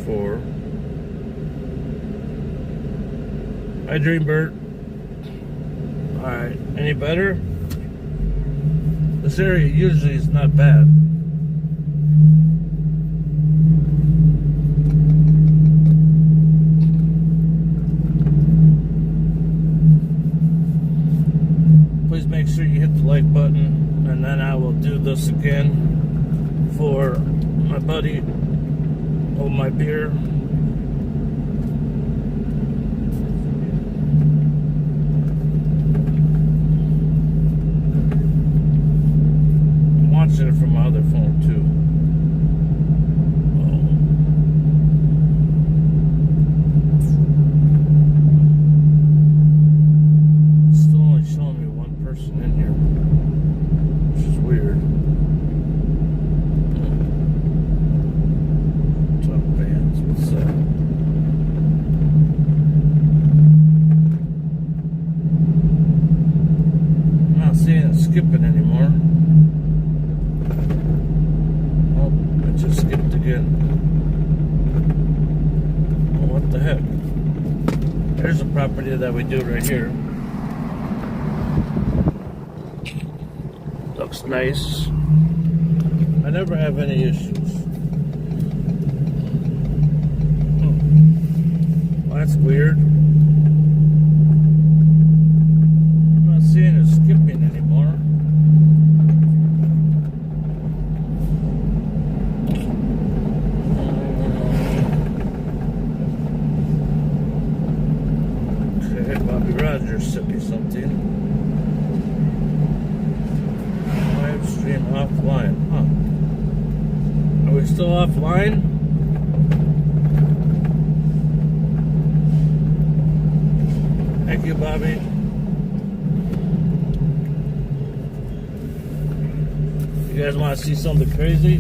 before. Hi, Dreambird. Alright, any better? This area usually is not bad. Please make sure you hit the like button, and then I will do this again for my buddy. Hold my beer. I'm watching it from my other phone too. Still only showing me one person in here, which is weird. Top bands, what's that? I'm not seeing it skipping anymore. Oh, it just skipped again. Well, what the heck? There's a property that we do right here. Looks nice. I never have any issues. Well, that's weird. I'm not seeing it skipping anymore. Okay, Bobby Rogers sent me something. Live stream offline, huh? Are we still offline? Thank you, Bobby. You guys want to see something crazy?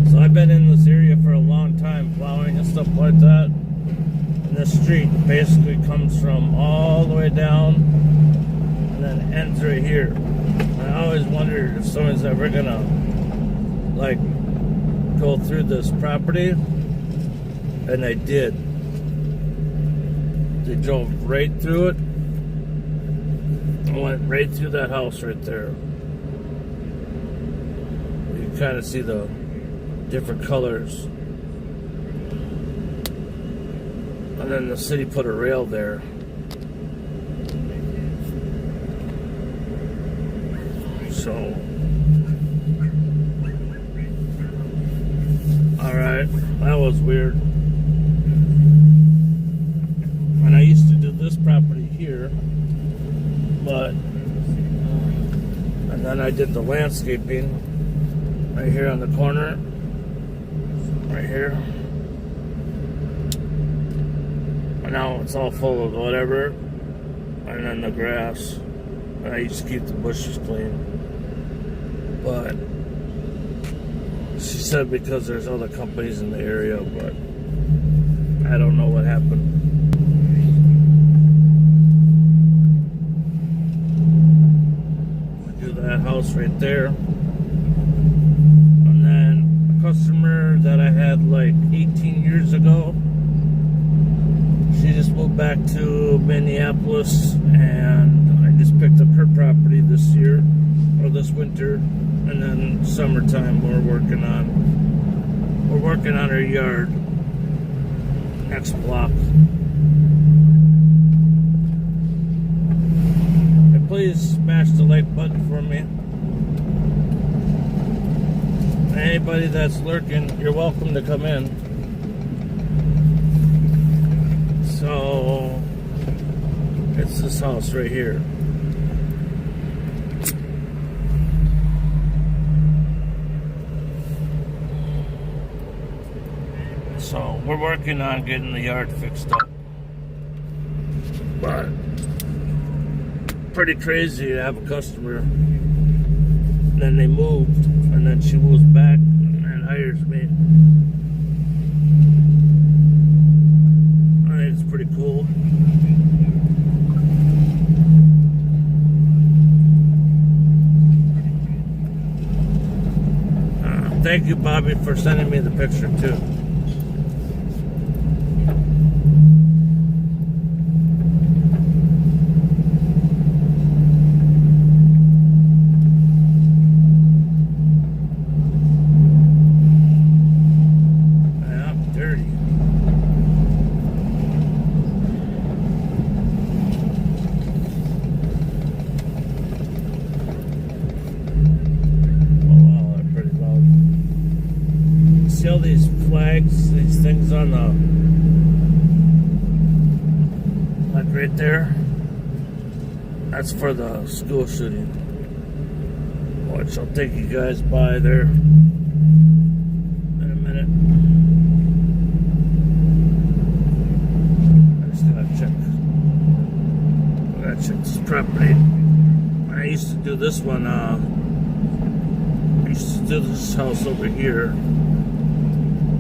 So I've been in this area for a long time, plowing and stuff like that. And this street basically comes from all the way down and then ends right here. And I always wondered if someone's ever gonna like go through this property. And they did. They drove right through it and went right through that house right there. You can kind of see the different colors. And then the city put a rail there. So, alright, that was weird. And I used to do this property here, but, and then I did the landscaping right here on the corner, right here. And now it's all full of whatever, and then the grass. And I used to keep the bushes clean. But she said because there's other companies in the area, but I don't know what happened. That house right there, and then a customer that I had like 18 years ago, she just moved back to Minneapolis, and I just picked up her property this year or this winter, and then summertime we're working on her yard, next block. Please smash the like button for me. Anybody that's lurking, you're welcome to come in. So, it's this house right here. So, we're working on getting the yard fixed up. But pretty crazy to have a customer, and then they moved, and then she moves back and hires me. I think it's pretty cool. And thank you, Bobby, for sending me the picture too. See all these flags, these things on the, like right there? That's for the school shooting. Which I'll take you guys by there in a minute. I just gotta check this property. I used to do this one, I used to do this house over here.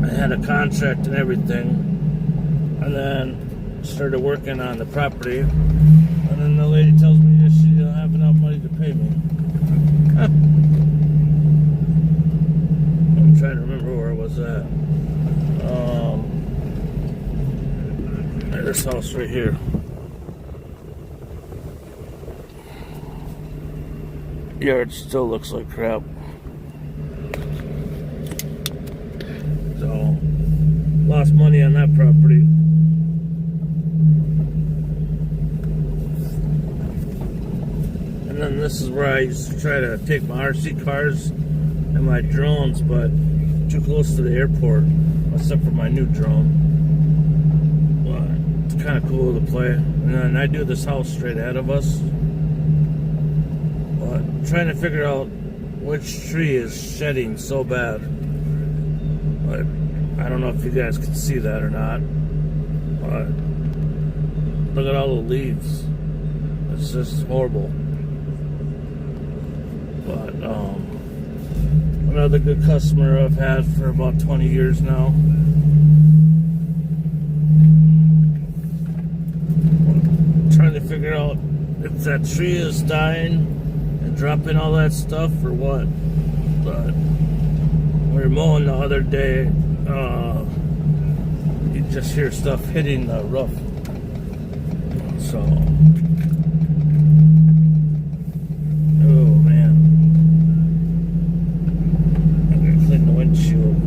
I had a contract and everything, and then started working on the property, and then the lady tells me that she don't have enough money to pay me. I'm trying to remember where I was at. At this house right here. Yard still looks like crap. So, lost money on that property. And then this is where I used to try to take my RC cars and my drones, but too close to the airport, except for my new drone. But it's kind of cool to play. And then I do this house straight ahead of us. But I'm trying to figure out which tree is shedding so bad. But I don't know if you guys can see that or not. But look at all the leaves. It's just horrible. But another good customer I've had for about 20 years now. I'm trying to figure out if that tree is dying and dropping all that stuff or what. But we were mowing the other day, you just hear stuff hitting the roof. So, oh man, I'm gonna clean the windshield.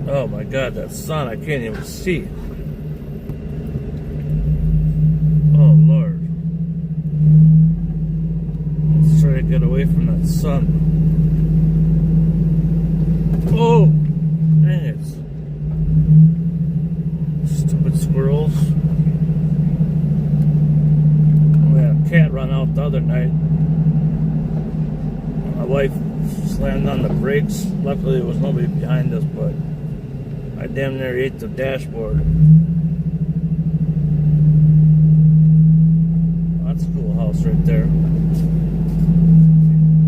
Oh my God, that sun, I can't even see. Oh Lord. Let's try to get away from that sun. Oh, dang it. Stupid squirrels. We had a cat run out the other night. My wife slammed on the brakes. Luckily, there was nobody behind us, but I damn near ate the dashboard. That's a cool house right there.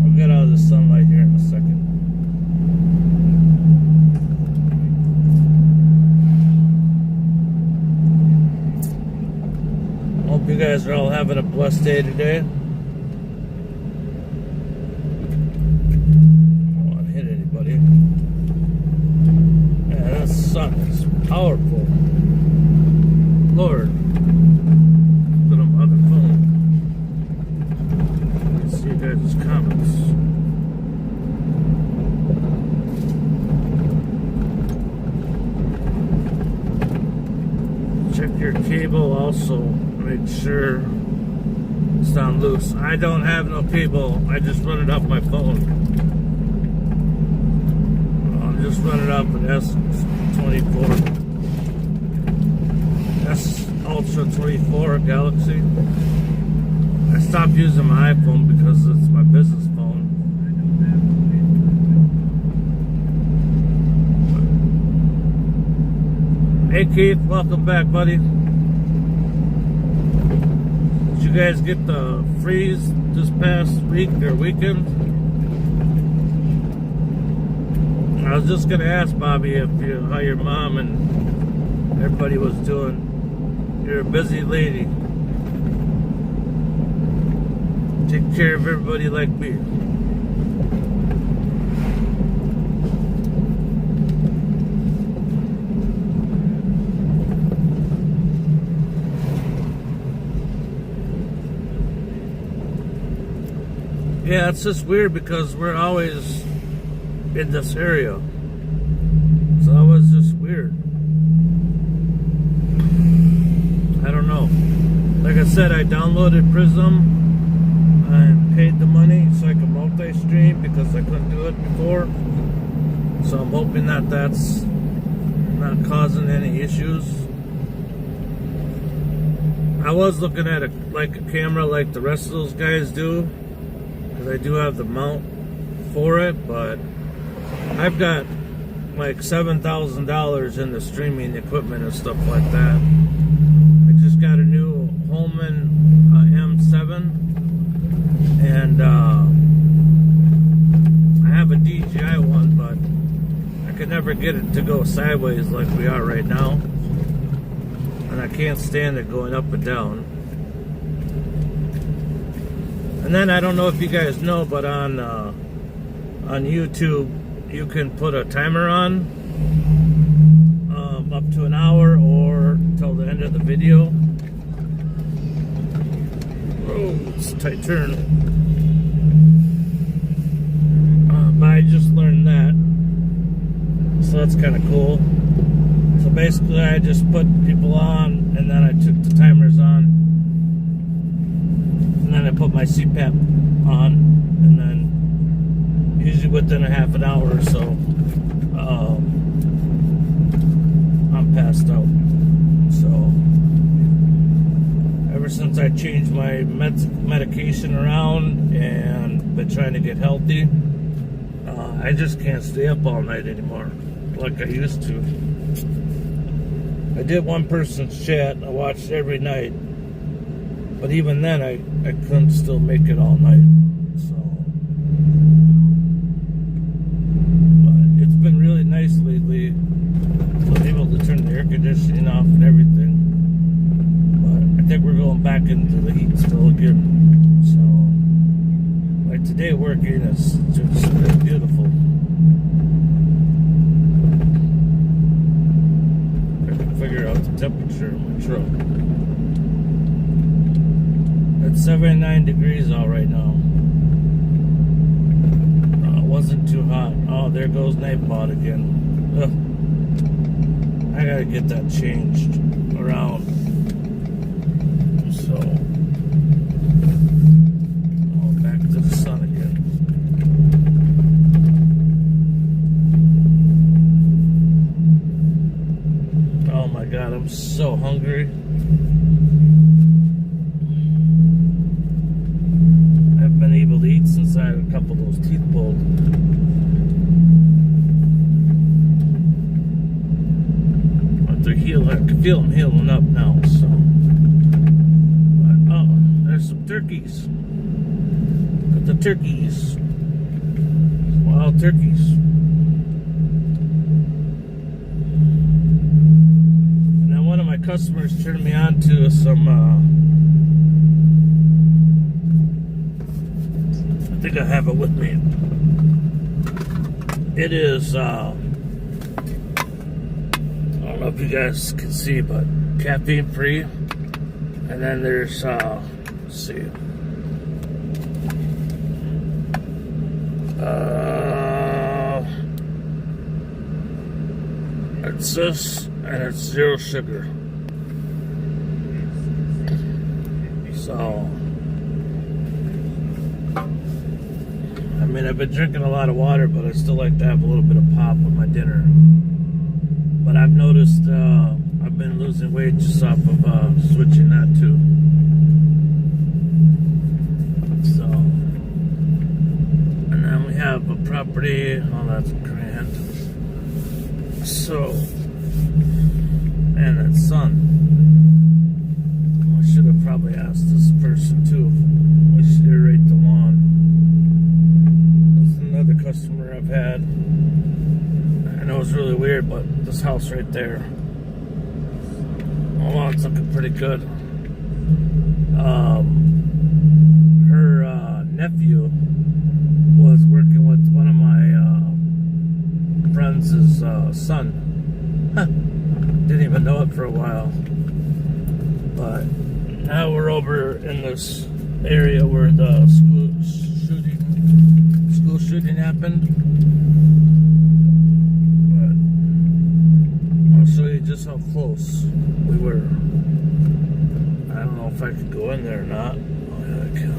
I'll get out of the sunlight here in a second. Hope you guys are all having a blessed day today. I don't want to hit anybody. Man, that sun is powerful. Lord. Look at my other phone. Let's see you guys' comments. Check your cable also. Make sure it's not loose. I don't have no cable. I just run it off my phone. I'll just run it off an S24. S Ultra 24 Galaxy. I stopped using my iPhone because it's my business phone. Hey Keith, welcome back, buddy. Did you guys get the freeze this past week or weekend? I was just gonna ask Bobby how your mom and everybody was doing. You're a busy lady. Take care of everybody like me. Yeah, it's just weird because we're always in this area. So it was just weird. I don't know. Like I said, I downloaded Prism and paid the money so I could multi-stream because I couldn't do it before. So I'm hoping that that's not causing any issues. I was looking at a camera like the rest of those guys do, because I do have the mount for it, but I've got like $7,000 in the streaming equipment and stuff like that. I just got a new Holman M7, and I have a DJI one, but I could never get it to go sideways like we are right now, and I can't stand it going up and down. And then I don't know if you guys know, but on YouTube you can put a timer on up to an hour or till the end of the video. Oh, it's a tight turn. But I just learned that, so that's kind of cool. So basically I just put people on, and then I took the timers on, and then I put my CPAP on, and then usually within a half an hour or so I'm passed out. So ever since I changed my medication around and been trying to get healthy, I just can't stay up all night anymore like I used to. I did one person's chat, I watched every night, but even then I couldn't still make it all night. So, but it's been really nice lately. I'm able to turn the air conditioning off and everything, but I think we're going back into the heat still again. So like today working is just beautiful. I can figure out the temperature of my truck. It's 79 degrees out right now. It wasn't too hot. Oh, there goes Nightbot again. Ugh. I gotta get that changed around. So, back to the sun again. Oh my God, I'm so hungry. I've been able to eat since I had a couple of those teeth pulled. But they're healing. I can feel them healing up now. So, but, oh, there's some turkeys. Got the turkeys. Wild turkeys. And then one of my customers turned me on to some. I think I have it with me. It is, I don't know if you guys can see, but caffeine free. And then there's, let's see. It's this, and it's 0 sugar. So, I mean, I've been drinking a lot of water, but I still like to have a little bit of pop with my dinner. But I've noticed I've been losing weight just off of switching that too. So, and then we have a property. Oh, that's grand. So, and that sun. I should have probably asked this person too. I should aerate the lawn. Another customer I've had. I know it's really weird, but this house right there, oh, it's looking pretty good. Her nephew was working with one of my friends' son. Didn't even know it for a while. But now we're over in this area where the school shooting everything happened. But I'll show you just how close we were. I don't know if I could go in there or not. Oh yeah, I can.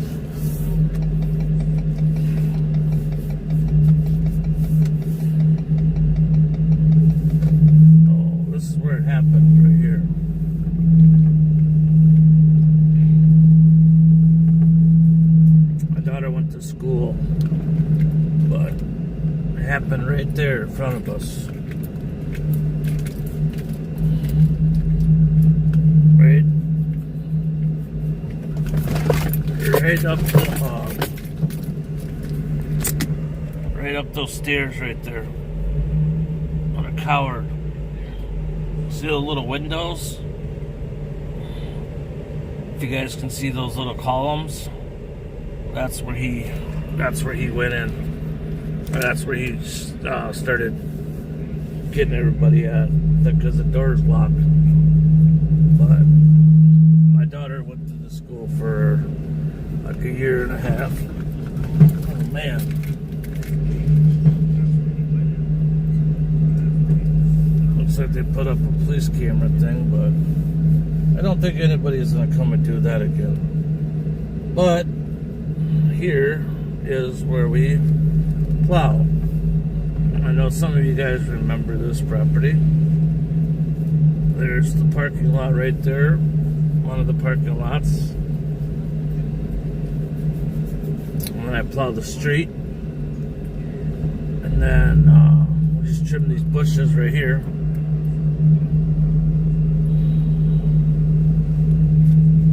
Oh, this is where it happened, right here. My daughter went to school, but it happened right there in front of us. Right up those stairs right there. What a coward. See the little windows? If you guys can see those little columns, that's where he went in. Or that's where he started getting everybody at, because the door's locked. But my daughter went to the school for like a year and a half. Oh man. Looks like they put up a police camera thing, but I don't think anybody's gonna come and do that again. But here is where we plow. I know some of you guys remember this property. There's the parking lot right there. One of the parking lots. And then I plow the street. And then we'll just trim these bushes right here.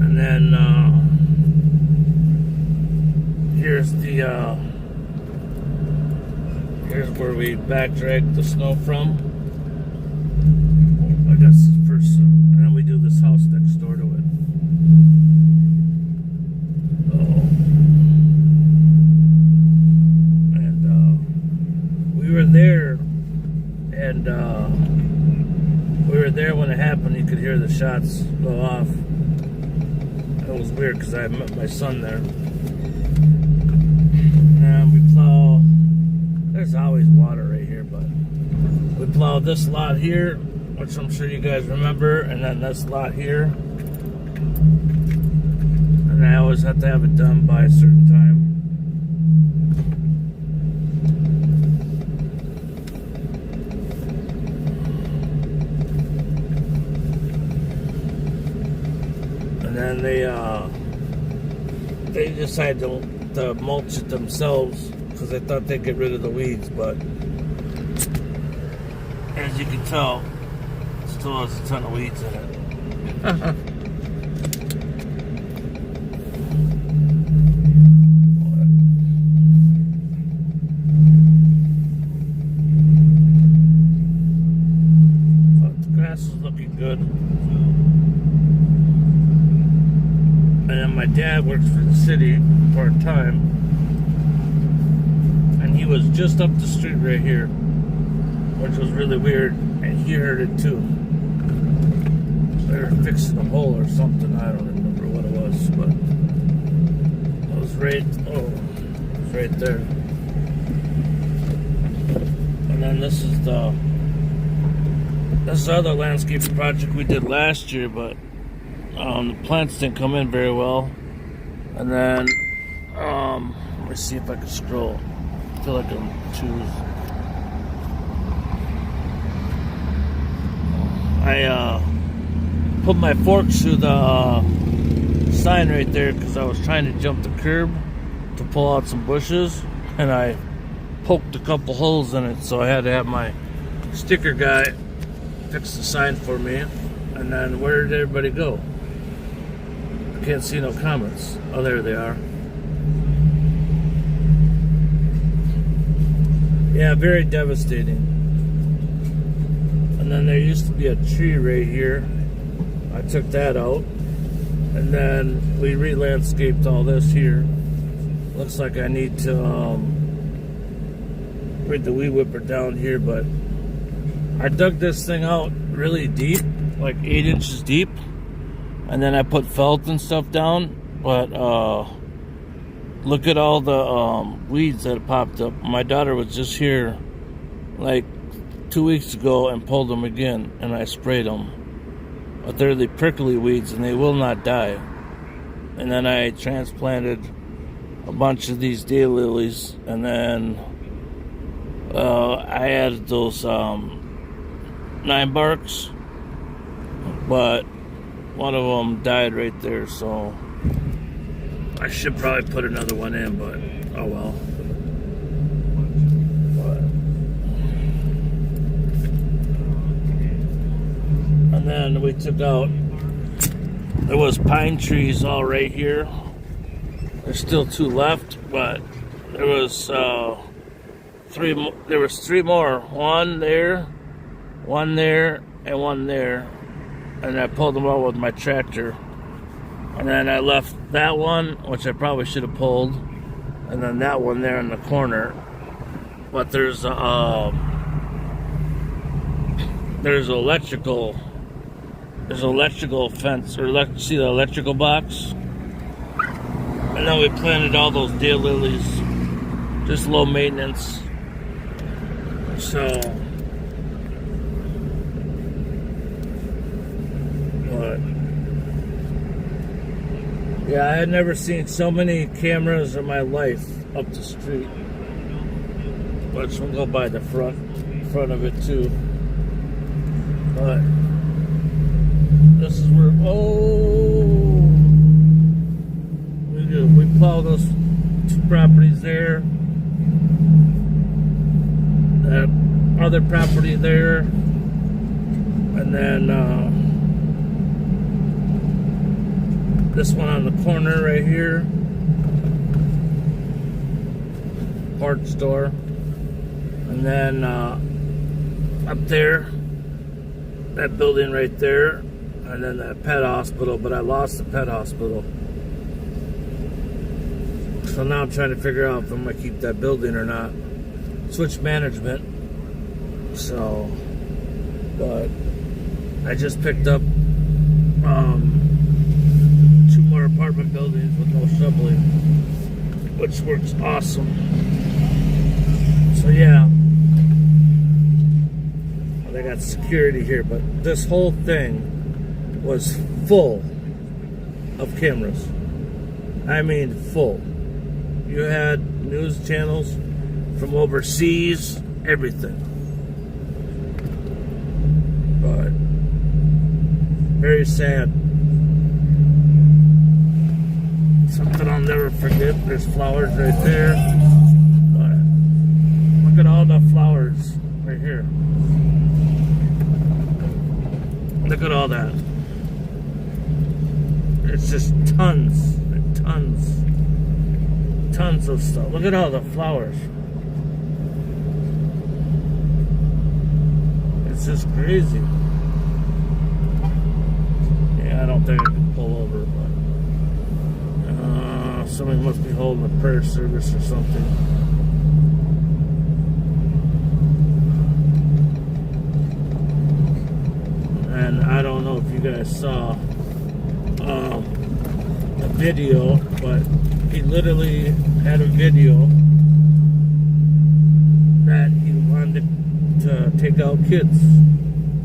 And then here's where we back drag the snow from. I guess first, and then we do this house next door to it. And we were there, and we were there when it happened. You could hear the shots go off. It was weird because I met my son there. And we plow. There's always water right here, but we plow this lot here, which I'm sure you guys remember, and then this lot here. And I always have to have it done by a certain time. And then they decided to mulch it themselves, because they thought they'd get rid of the weeds, but as you can tell, it still has a ton of weeds in it. But the grass is looking good. And then my dad works for the city part-time. He was just up the street right here, which was really weird, and he heard it too. They were fixing a hole or something. I don't remember what it was, but it was right. Oh, it was right there. And then this is the other landscaping project we did last year, but the plants didn't come in very well. And then let me see if I can scroll. I feel like I'm choose. I put my forks through the sign right there because I was trying to jump the curb to pull out some bushes, and I poked a couple holes in it, so I had to have my sticker guy fix the sign for me. And then where did everybody go? I can't see no comments. Oh, there they are. Yeah, very devastating. And then there used to be a tree right here. I took that out. And then we re-landscaped all this here. Looks like I need to bring the weed whipper down here, but I dug this thing out really deep, like 8 inches deep. And then I put felt and stuff down, but look at all the weeds that popped up. My daughter was just here like 2 weeks ago and pulled them again, and I sprayed them. But they're the prickly weeds, and they will not die. And then I transplanted a bunch of these daylilies, and then I added those 9 barks, but one of them died right there, so I should probably put another one in, but oh well. And then we took out, there was pine trees all right here. There's still 2 left, but there was 3 more. There was 3 more. 1 there, 1 there, and 1 there. And I pulled them out with my tractor. And then I left that one, which I probably should have pulled, and then that one there in the corner. But there's electrical fence, or see the electrical box. And then we planted all those daylilies, just low maintenance. So, but yeah, I had never seen so many cameras in my life up the street. But we'll go by the front of it too. But this is where, we plow those 2 properties there, that other property there, and then this one on the corner right here, parts store, and then up there, that building right there, and then that pet hospital, but I lost the pet hospital. So now I'm trying to figure out if I'm going to keep that building or not. Switch management. So, but I just picked up 2 more apartment buildings with no shoveling, which works awesome. So yeah, they got security here, but this whole thing was full of cameras. I mean full. You had news channels from overseas, everything. But very sad. Something I'll never forget. There's flowers right there. But look at all the flowers right here. Look at all that. It's just tons and tons of stuff. Look at all the flowers. It's just crazy. Yeah, I don't think I can pull over, but somebody must be holding a prayer service or something. And I don't know if you guys saw the video, but he literally had a video that he wanted to take out kids.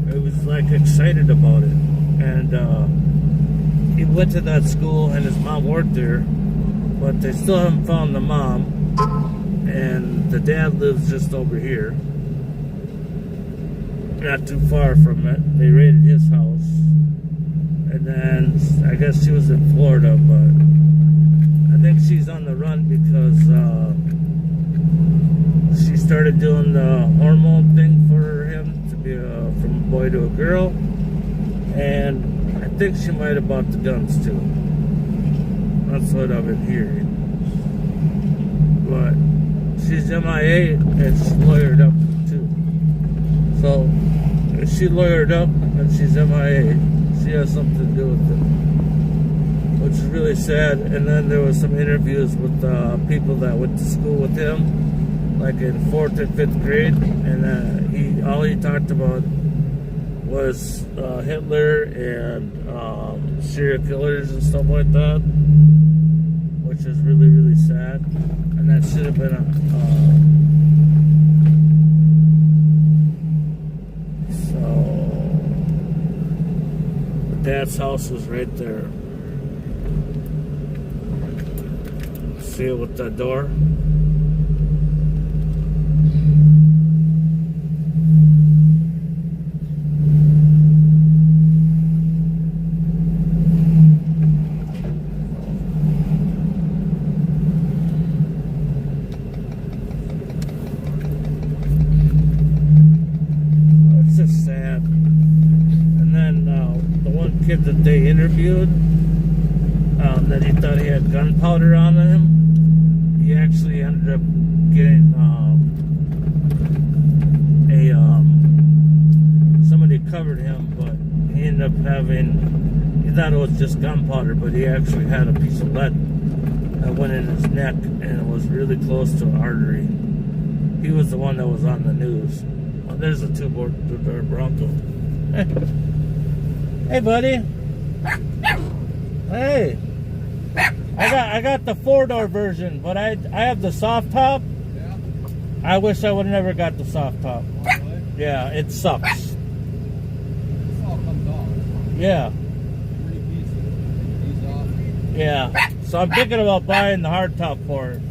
He was like excited about it, and he went to that school, and his mom worked there, but they still haven't found the mom, and the dad lives just over here, not too far from it. They raided his house, and then I guess she was in Florida, but I think she's on the run because she started doing the hormone thing for him to be from a boy to a girl, and I think she might have bought the guns too. That's what I've been hearing. But she's MIA and she's lawyered up too. So if she lawyered up and she's MIA, she has something to do with it, which is really sad. And then there was some interviews with people that went to school with him, like in 4th and 5th grade, and all he talked about was Hitler and serial killers and stuff like that, which is really, really sad. And that should have been a Dad's house was right there. See it with that door? It's just sad. And then the one kid that they interviewed, that he thought he had gunpowder on him, he actually ended up getting somebody covered him, but he ended up having, he thought it was just gunpowder, but he actually had a piece of lead that went in his neck, and it was really close to an artery. He was the one that was on the news. Oh, there's a two-door Bronco. Hey, buddy. Hey. I got the 4-door version, but I have the soft top. Yeah. I wish I would have never got the soft top. Oh, really? Yeah, it sucks. This all comes off. Yeah. 3 pieces off. Yeah. So I'm thinking about buying the hard top for it.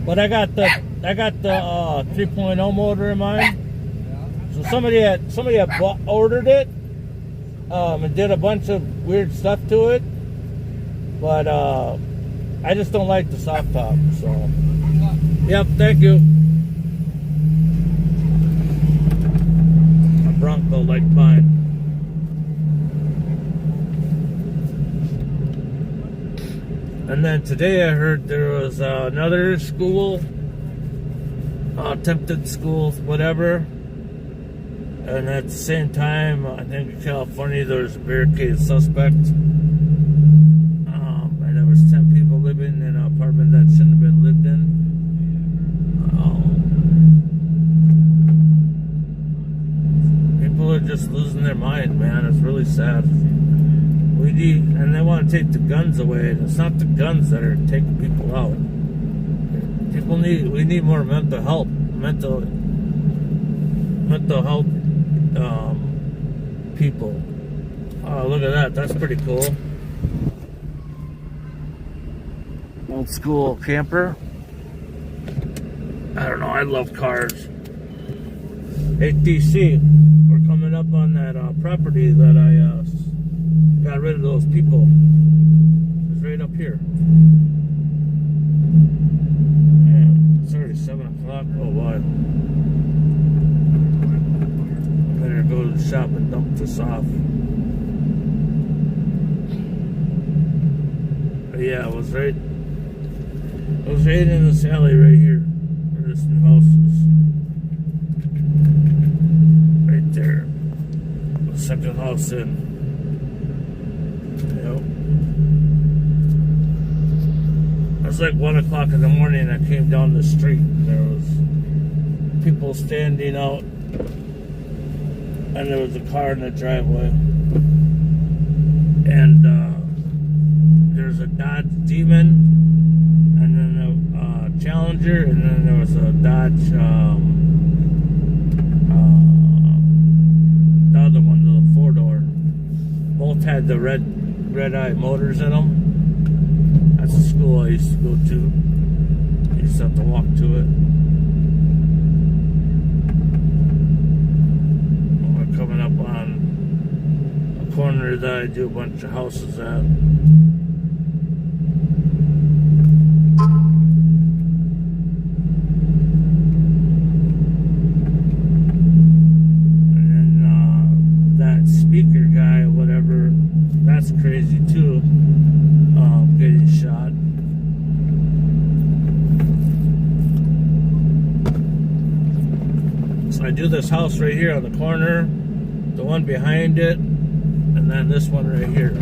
But I got the 3.0 motor in mine. Yeah. So somebody had ordered it and did a bunch of weird stuff to it. But I just don't like the soft top, so. Yep, thank you. A Bronco like mine. And then today I heard there was another school, attempted school, whatever. And at the same time, I think in California there's a barricaded suspect. There was 10 people living in an apartment that shouldn't have been lived in. People are just losing their mind, man. It's really sad. And they want to take the guns away, and it's not the guns that are taking people out. We need more mental health people. Oh, look at that. That's pretty cool. Old school camper. I don't know, I love cars. ATC, we're coming up on that property that I got rid of those people. It's right up here. Man, it's already 7 o'clock. Oh, wow. Better go to the shop and dump this off. But yeah, it was right in this alley right here. Where this new house is. Right there. The second house in. Yep. It was like 1 o'clock in the morning. I came down the street. There was people standing out. And there was a car in the driveway. And there's a Dodge Demon. And then a Challenger, and then there was a Dodge, the other one, the 4-door. Both had the red-eye motors in them. That's the school I used to go to. You used to have to walk to it. We're coming up on a corner that I do a bunch of houses at. Speaker guy, whatever, that's crazy too. Getting shot. So I do this house right here on the corner, the one behind it, and then this one right here.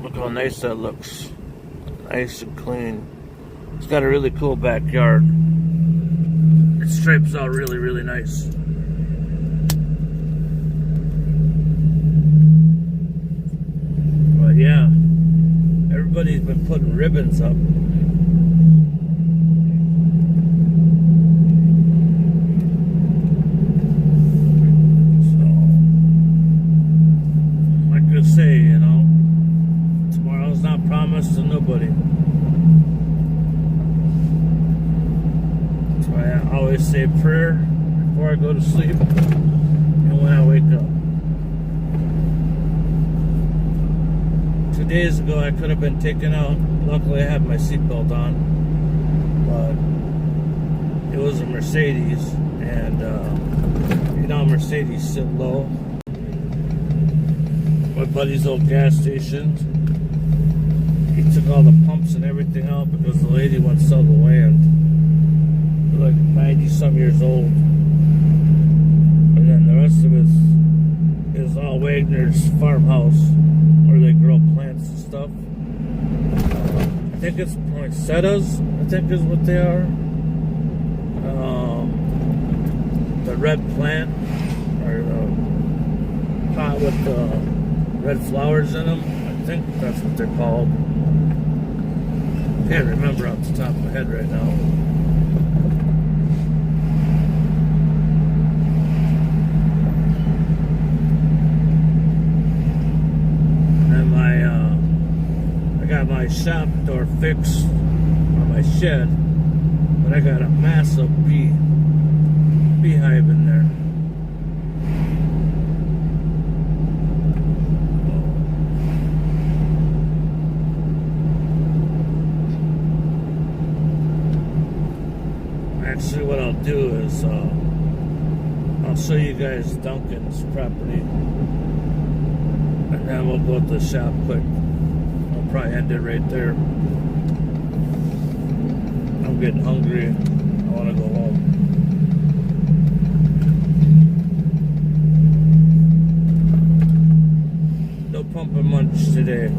Look how nice that looks. Nice and clean. It's got a really cool backyard. It stripes out really, really nice. everybody's been putting ribbons up. So, like I say, you know, tomorrow's not promised to nobody. That's why I always say prayer before I go to sleep and when I wake up. 2 days ago, I could have been taken out. Luckily, I had my seatbelt on, but it was a Mercedes, and you know, Mercedes sit low. My buddy's old gas station, he took all the pumps and everything out because the lady wants to sell the land. They're like 90-some years old, and then the rest of it is all Wagner's farmhouse, where they grow plants and stuff. I think it's poinsettias, I think is what they are. The red plant, or the pot with the red flowers in them. I think that's what they're called. Can't remember off the top of my head right now. I got my shop door fixed on my shed, but I got a massive beehive in there. Actually, what I'll do is I'll show you guys Duncan's property, and then we'll go to the shop quick. Probably end it right there. I'm getting hungry. I want to go home. No pumping lunch today.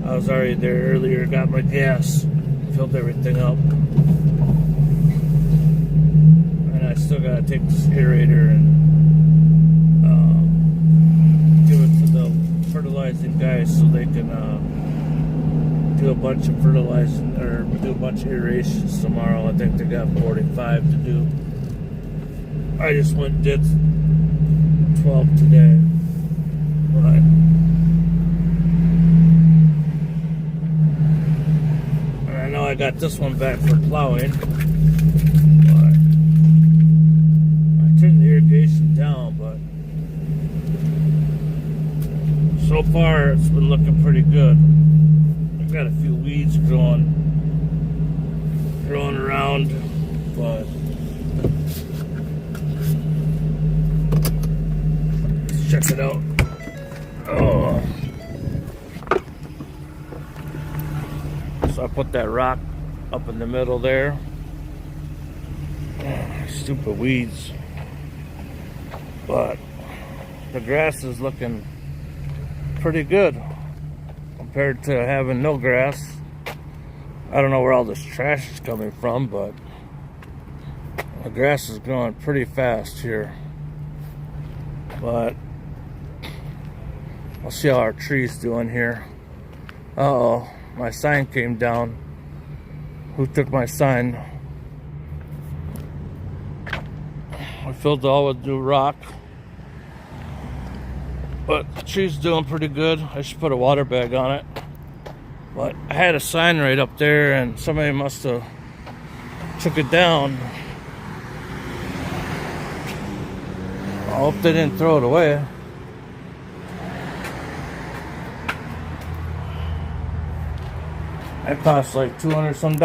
I was already there earlier. Got my gas, filled everything up, and I still gotta take this aerator and give it to the fertilizing guys so they can do a bunch of fertilizing, or do a bunch of aerations tomorrow. I think they got 45 to do. I just went and did 12 today. But I know I got this one back for plowing, but I turned the irrigation down, but so far it's been looking pretty good. Got a few weeds growing around, but let's check it out. Oh, so I put that rock up in the middle there. Oh, stupid weeds, but the grass is looking pretty good compared to having no grass. I don't know where all this trash is coming from, but the grass is growing pretty fast here. But I'll see how our tree's doing here. Uh-oh, my sign came down. Who took my sign? I filled it all with new rock. But the tree's doing pretty good. I should put a water bag on it. But I had a sign right up there and somebody must have took it down. I hope they didn't throw it away. That cost like $200 some.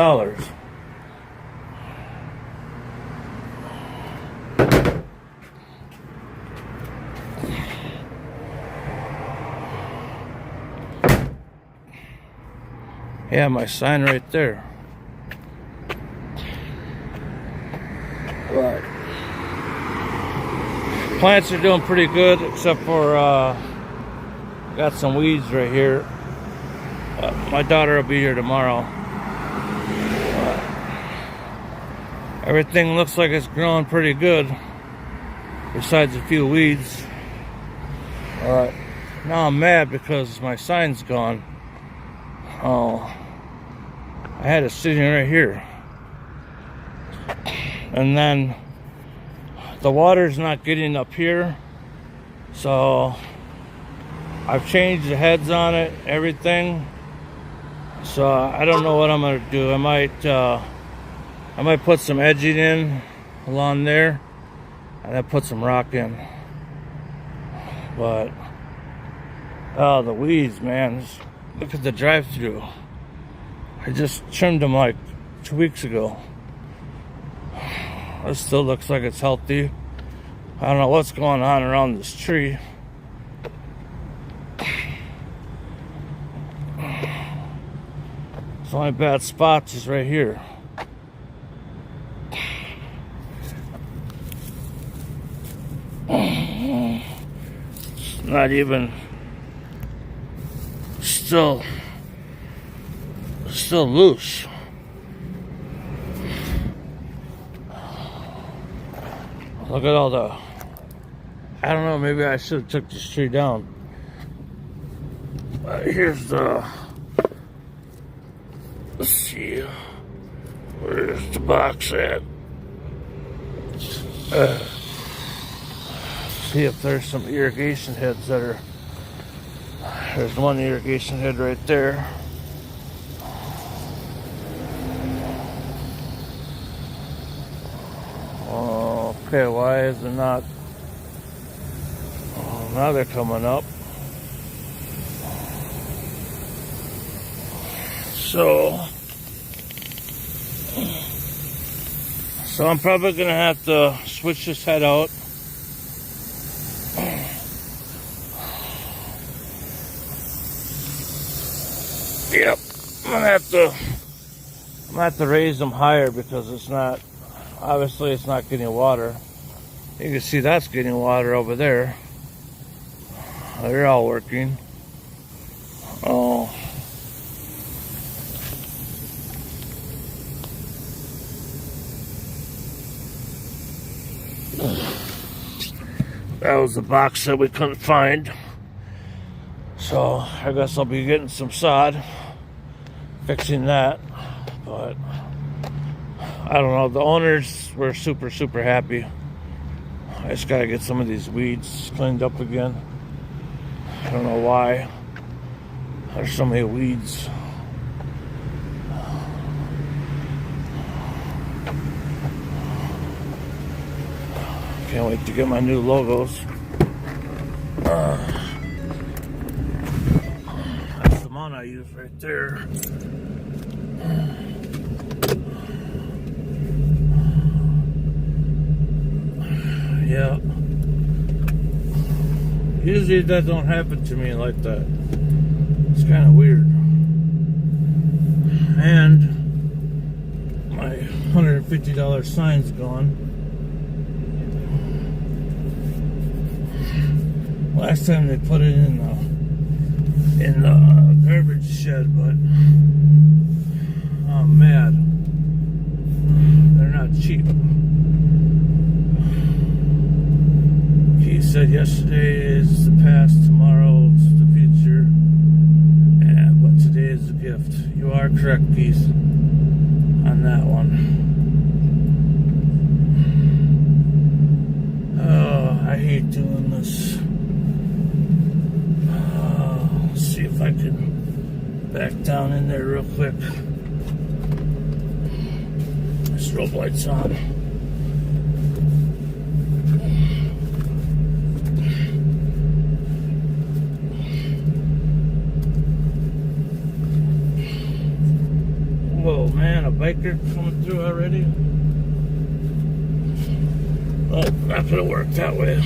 Yeah, my sign right there. But plants are doing pretty good, except for got some weeds right here. My daughter will be here tomorrow. Everything looks like it's growing pretty good, besides a few weeds. Now I'm mad because my sign's gone. Oh, I had it sitting right here. And then the water's not getting up here. So I've changed the heads on it, everything. So I don't know what I'm gonna do. I might put some edging in along there and then put some rock in. But oh, the weeds, man. Look at the drive-through. I just trimmed them like 2 weeks ago. It still looks like it's healthy. I don't know what's going on around this tree. The only bad spots is right here. It's not even still loose. Look at all the, I don't know, maybe I should have took this tree down. Here's the, let's see, where's the box at? See if there's some irrigation heads that are, there's one irrigation head right there. Okay, why is it not? Oh, now they're coming up. So I'm probably gonna have to switch this head out. Yep, I'm gonna have to raise them higher because it's not, obviously it's not getting water. You can see that's getting water over there. They're all working. Oh. That was the box that we couldn't find. So I guess I'll be getting some sod, fixing that. But I don't know, the owners were super happy. I just gotta get some of these weeds cleaned up again. I don't know why there's so many weeds. Can't wait to get my new logos. That's the one I use right there. Yeah. Usually that don't happen to me like that. It's kind of weird. And my $150 sign's gone. Last time they put it in the garbage shed, but I'm mad. They're not cheap. He said yesterday is the past, tomorrow's the future, but today is the gift. You are correct, Keith, on that one. Oh, I hate doing this. Let's see if I can back down in there real quick. Strobe light's on. Whoa, man, a biker coming through already? Oh, not gonna work that way.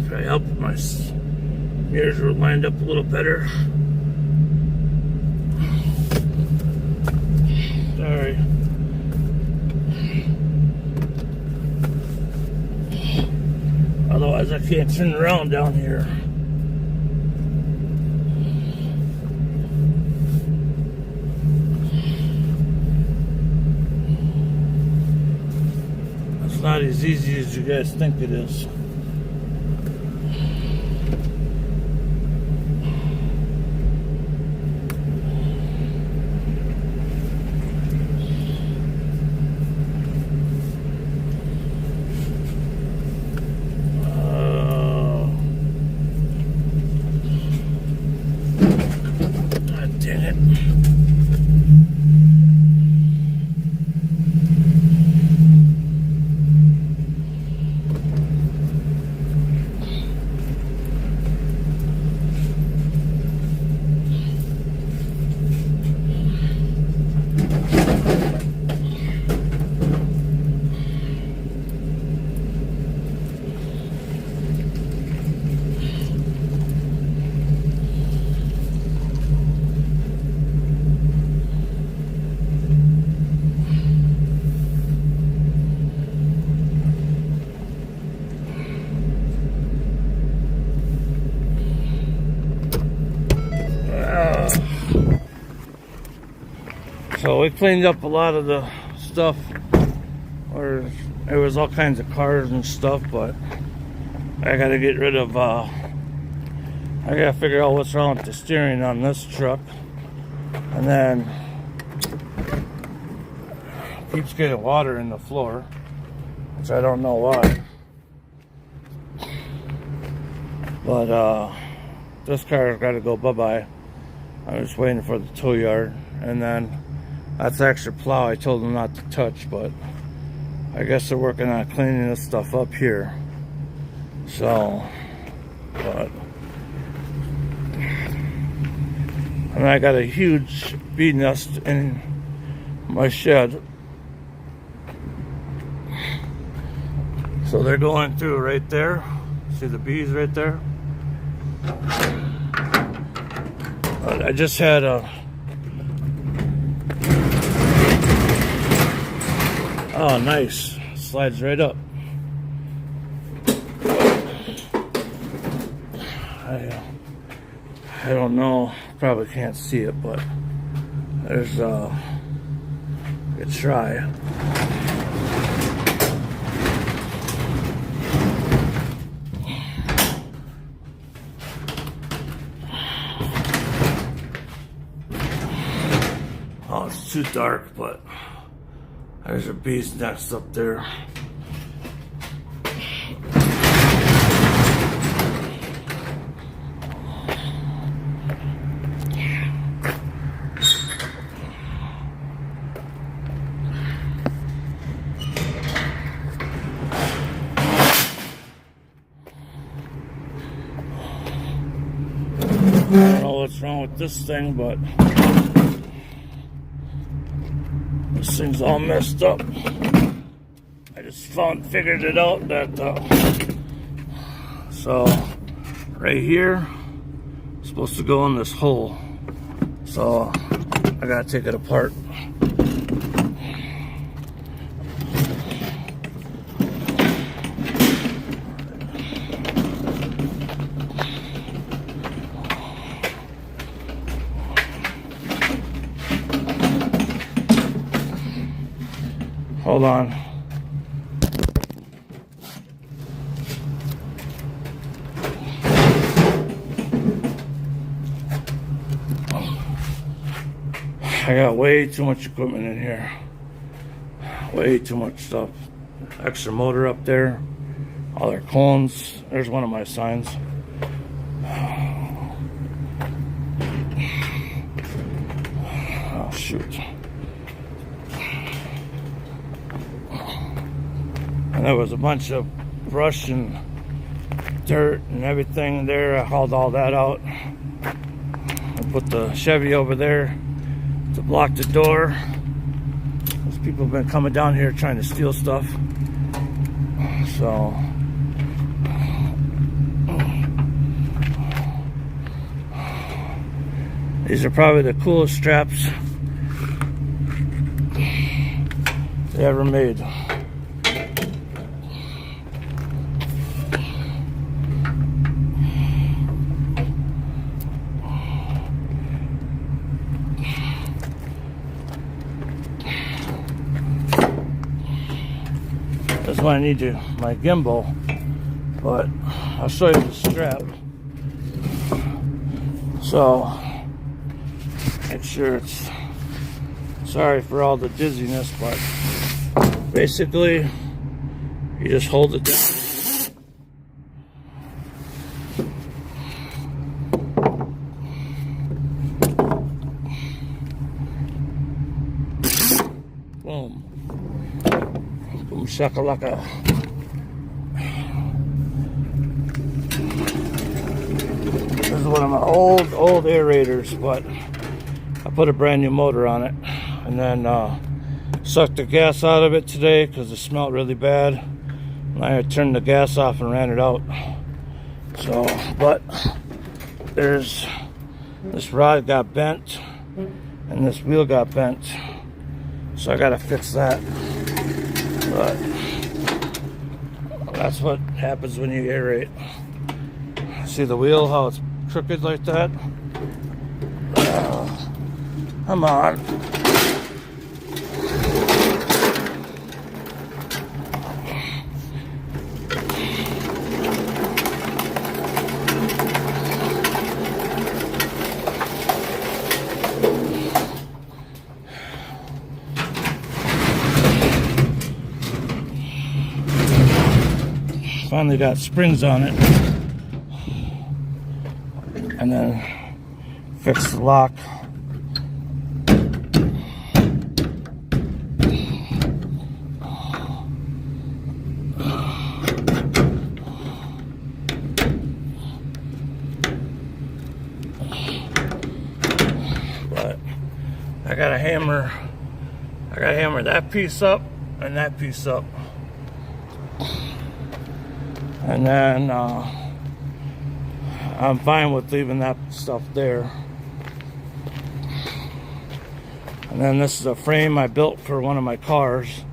Try to help my mirrors were lined up a little better. Sorry. Otherwise I can't turn around down here. not as easy as you guys think it is. God dang it. So we cleaned up a lot of the stuff, or there was all kinds of cars and stuff, but I gotta get rid of, I gotta figure out what's wrong with the steering on this truck. And then keeps getting water in the floor, which I don't know why. But this car's gotta go bye-bye. I was waiting for the tow yard, and then that's the extra plow I told them not to touch, but I guess they're working on cleaning this stuff up here. So, but, and I got a huge bee nest in my shed. So they're going through right there. See the bees right there? But I just had a, oh, nice. Slides right up. I don't know. Probably can't see it, but there's a try. Oh, it's too dark, but there's a bee's nest up there. I don't know what's wrong with this thing, but this thing's all messed up. I just figured it out that so right here it's supposed to go in this hole, so I gotta take it apart. Hold on. I got way too much equipment in here. Way too much stuff. Extra motor up there. All their cones. There's one of my signs. Oh, shoot. And there was a bunch of brush and dirt and everything there. I hauled all that out. I put the Chevy over there to block the door. Those people have been coming down here trying to steal stuff. So these are probably the coolest straps they ever made. This when I need my gimbal, but I'll show you the strap. So make sure it's, sorry for all the dizziness, but basically you just hold it down. Boom. Boom shakalaka. This is one of my old aerators, but I put a brand new motor on it, and then sucked the gas out of it today because it smelled really bad. And I turned the gas off and ran it out. So, but there's this rod got bent and this wheel got bent, so I gotta fix that. But that's what happens when you aerate. See the wheel, how it's crooked like that? Come on. Finally got springs on it, and then fix the lock. But I gotta hammer that piece up and that piece up. And then I'm fine with leaving that stuff there. And then this is a frame I built for one of my cars.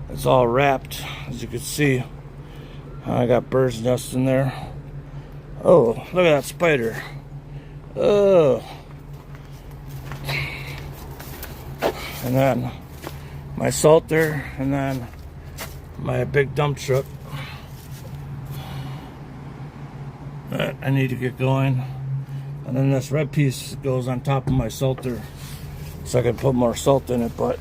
It's all wrapped, as you can see. I got bird's nest in there. Oh, look at that spider. Oh. And then my salter, and then my big dump truck. I need to get going. And then this red piece goes on top of my salter so I can put more salt in it. But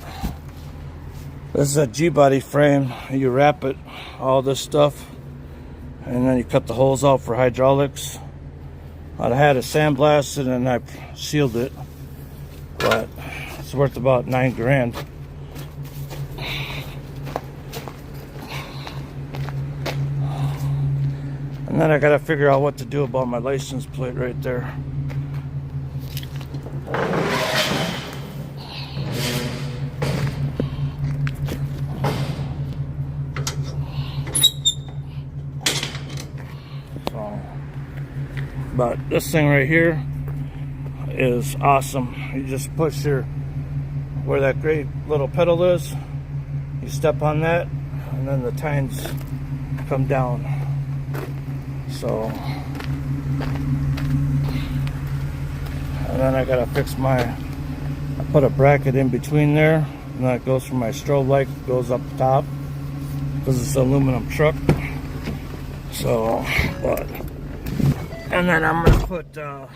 this is a G-body frame. You wrap it, all this stuff, and then you cut the holes out for hydraulics. I had it sandblasted and I sealed it, but it's worth about $9 grand. And then I gotta figure out what to do about my license plate right there. So, but this thing right here is awesome. You just push where that great little pedal is, you step on that, and then the tines come down. So, and then I gotta fix I put a bracket in between there, and then it goes from my strobe light, goes up top, because it's an aluminum truck. So, and then I'm gonna put a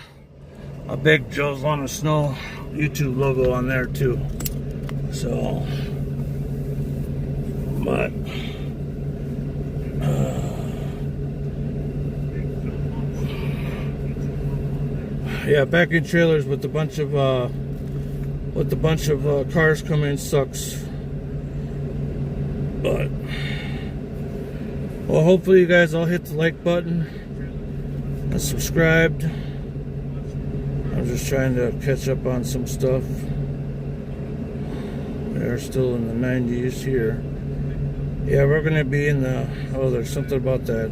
big Joe's Lawn and Snow YouTube logo on there too. So, but yeah, backing trailers with a bunch of cars coming in sucks. But well, hopefully you guys all hit the like button and subscribed. I'm just trying to catch up on some stuff. We're still in the 90s here. Yeah, we're gonna be in the, oh, there's something about that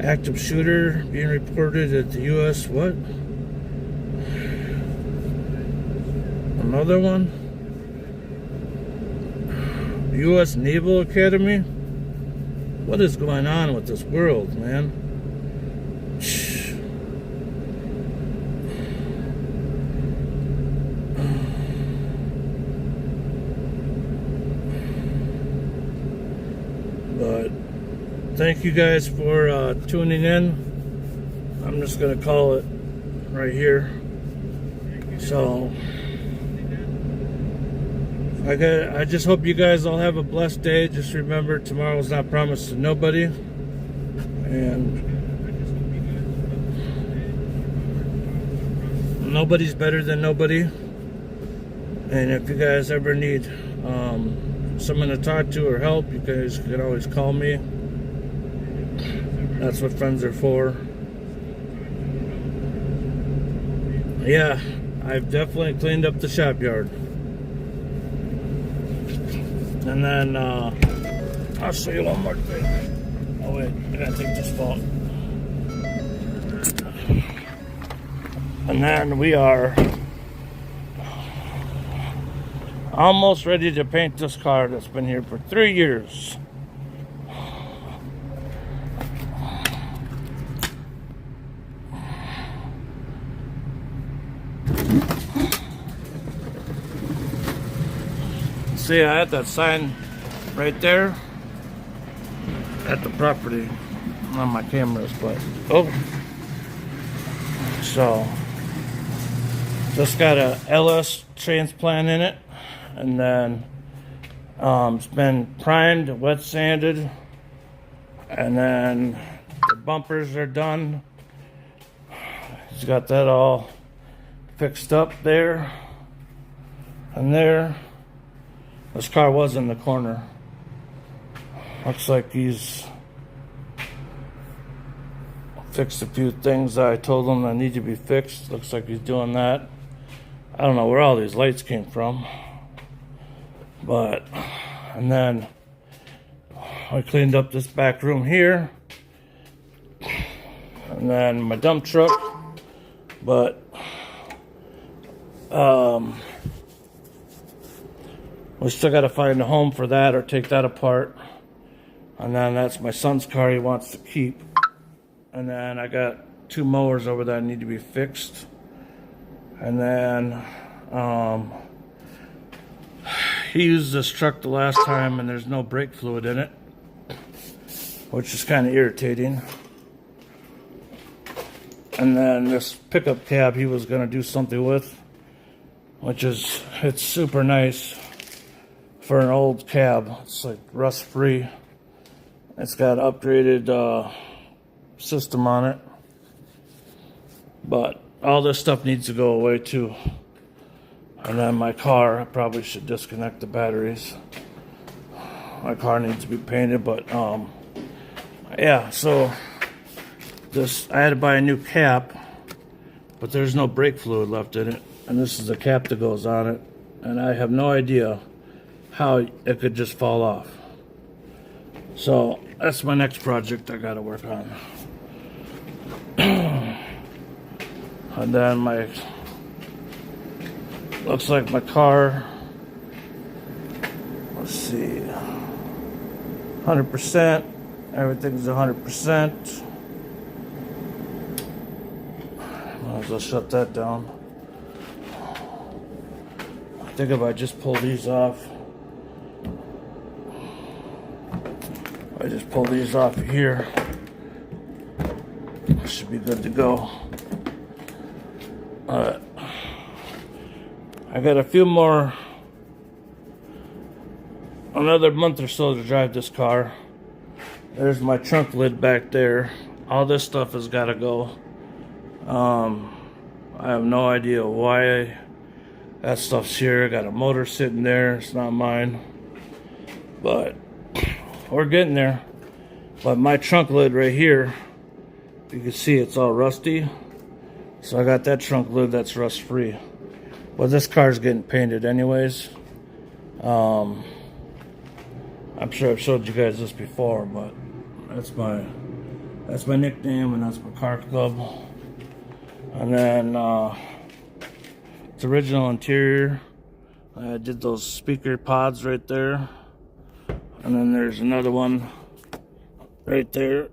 active shooter being reported at the US what? Another one? US Naval Academy? What is going on with this world, man? thank you guys for tuning in. I'm just gonna call it right here. So I just hope you guys all have a blessed day. Just remember, tomorrow's not promised to nobody, and nobody's better than nobody. And if you guys ever need someone to talk to or help, you guys can always call me. That's what friends are for. Yeah, I've definitely cleaned up the shop yard. And then I'll show you one more thing. Oh wait, I gotta take this phone. And then we are almost ready to paint this car that's been here for 3 years. See, I had that sign right there at the property on my cameras, but so just got a LS transplant in it, and then it's been primed, wet sanded, and then the bumpers are done. He's got that all fixed up there and there. This car was in the corner. Looks like he's fixed a few things that I told him that need to be fixed. Looks like he's doing that. I don't know where all these lights came from. But, and then I cleaned up this back room here. And then my dump truck. But, we still got to find a home for that or take that apart. And then that's my son's car he wants to keep. And then I got 2 mowers over there that need to be fixed. And then he used this truck the last time and there's no brake fluid in it, which is kind of irritating. And then this pickup cab he was going to do something with, which is, it's super nice. For an old cab, it's like rust free. It's got upgraded system on it, but all this stuff needs to go away too. And then my car, I probably should disconnect the batteries. My car needs to be painted, but yeah. So this, I had to buy a new cap, but there's no brake fluid left in it, and this is the cap that goes on it, and I have no idea how it could just fall off. So that's my next project I gotta work on. And then looks like my car, let's see, 100%, everything's 100%. Might as well shut that down. I think if I just pull these off, I just pull these off here, I should be good to go. I got a few more, another month or so to drive this car. There's my trunk lid back there. All this stuff has got to go. I have no idea why that stuff's here. I got a motor sitting there. It's not mine, but we're getting there. But my trunk lid right here, you can see it's all rusty. So I got that trunk lid that's rust free. But this car's getting painted anyways. I'm sure I've showed you guys this before, but that's my nickname, and that's my car club. And then its original interior, I did those speaker pods right there. And then there's another one right there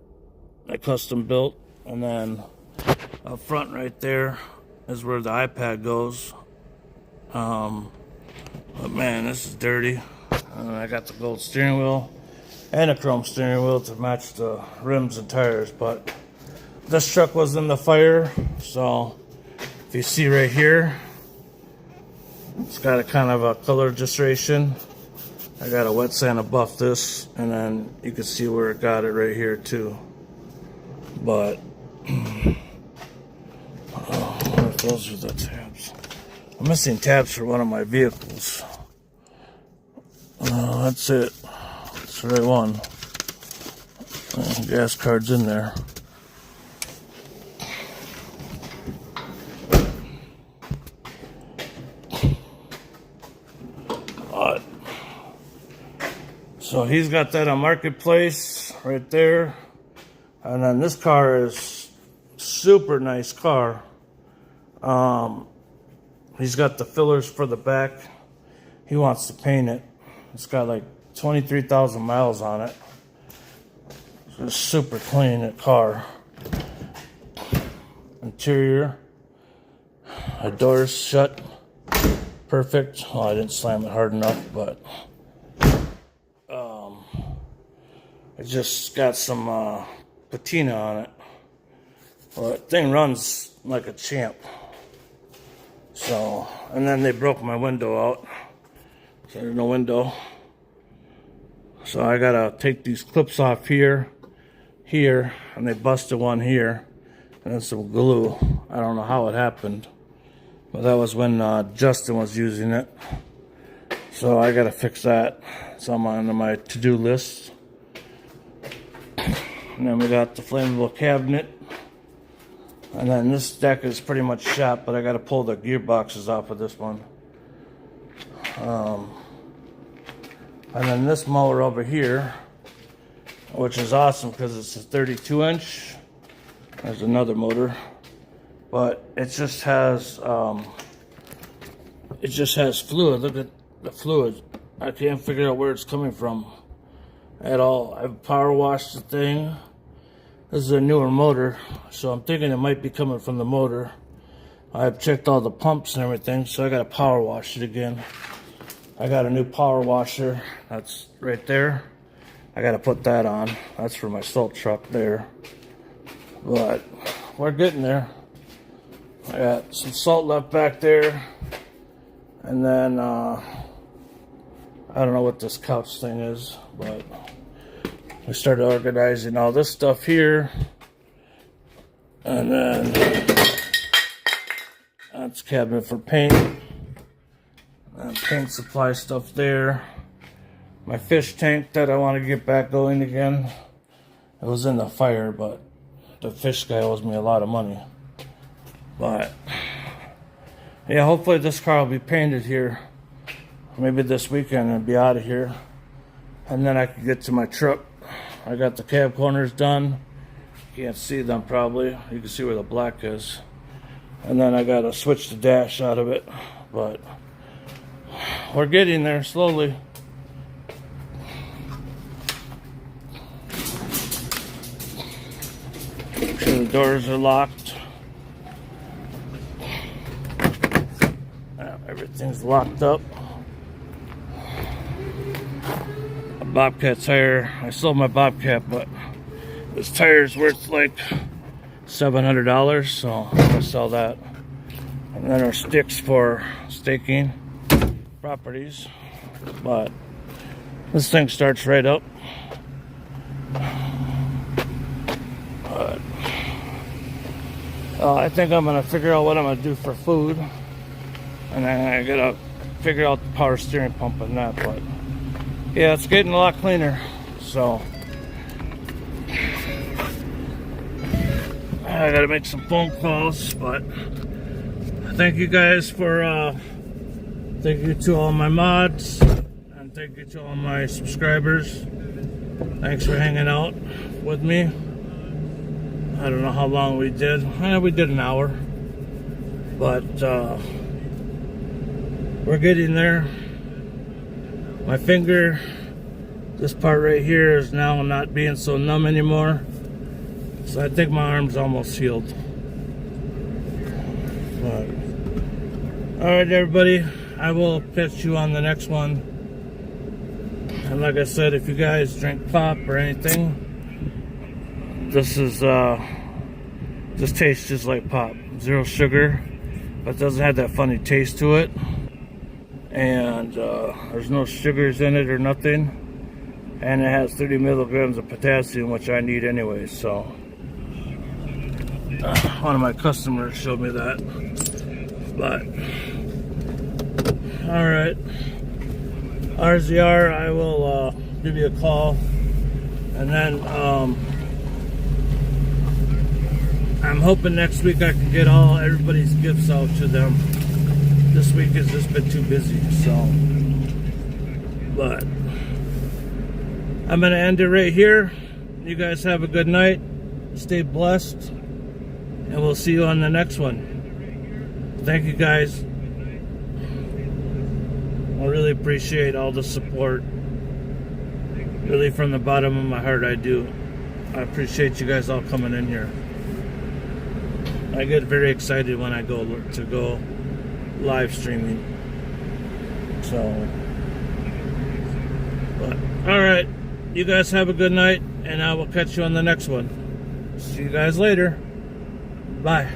I custom built. And then up front right there is where the iPad goes. But man, this is dirty. I got the gold steering wheel. and a chrome steering wheel to match the rims and tires. But this truck was in the fire, so if you see right here, it's got a kind of a color registration. I got a wet sand above this, and then you can see where it got it right here too. But those are the tabs. I'm missing tabs for one of my vehicles. That's it. That's the right one. Gas card's in there. So he's got that on Marketplace right there. And then this car is super nice car. He's got the fillers for the back. He wants to paint it. It's got like 23,000 miles on it. So it's super clean, that car. Interior. The doors shut. Perfect. Oh, I didn't slam it hard enough, but it just got some patina on it. Well, that thing runs like a champ. So, and then they broke my window out. So there's no window. So I gotta take these clips off here, and they busted one here, and then some glue. I don't know how it happened, but that was when Justin was using it. So I gotta fix that. So I'm on my to-do list. And then we got the flammable cabinet. And then this deck is pretty much shot, but I got to pull the gearboxes off of this one. And then this mower over here, which is awesome because it's a 32-inch. There's another motor, but it just has fluid. Look at the fluid. I can't figure out where it's coming from at all. I've power washed the thing. This is a newer motor, so I'm thinking it might be coming from the motor. I've checked all the pumps and everything, so I got to power wash it again. I got a new power washer. That's right there. I got to put that on. That's for my salt truck there. But we're getting there. I got some salt left back there. And then, I don't know what this couch thing is, but we started organizing all this stuff here. And then that's cabinet for paint. And paint supply stuff there. My fish tank that I want to get back going again. It was in the fire, but the fish guy owes me a lot of money. But yeah, hopefully this car will be painted here. Maybe this weekend and be out of here. And then I can get to my truck. I got the cab corners done. You can't see them probably. You can see where the black is. And then I gotta switch the dash out of it. But we're getting there slowly. Make sure the doors are locked. Everything's locked up. Bobcat tire. I sold my Bobcat, but this tire is worth like $700, so I'm gonna sell that. And then our sticks for staking properties. But this thing starts right up. But I think I'm gonna figure out what I'm gonna do for food, and then I gotta figure out the power steering pump and that. But yeah, it's getting a lot cleaner, so I gotta make some phone calls. But thank you guys for thank you to all my mods, and thank you to all my subscribers. Thanks for hanging out with me. I don't know how long we did. We did an hour, but we're getting there. My finger, this part right here, is now not being so numb anymore. So I think my arm's almost healed. But, all right, everybody. I will catch you on the next one. And like I said, if you guys drink pop or anything, this tastes just like pop. Zero sugar, but it doesn't have that funny taste to it. And there's no sugars in it or nothing. And it has 30 milligrams of potassium, which I need anyway. So one of my customers showed me that. But all right, RZR, I will give you a call, and then I'm hoping next week I can get everybody's gifts out to them. This week has just been too busy, so. But I'm gonna end it right here. You guys have a good night. Stay blessed, and we'll see you on the next one. Thank you guys. I really appreciate all the support. Really, from the bottom of my heart, I do. I appreciate you guys all coming in here. I get very excited when I go live streaming. So, but all right, you guys have a good night, and I will catch you on the next one. See you guys later. Bye.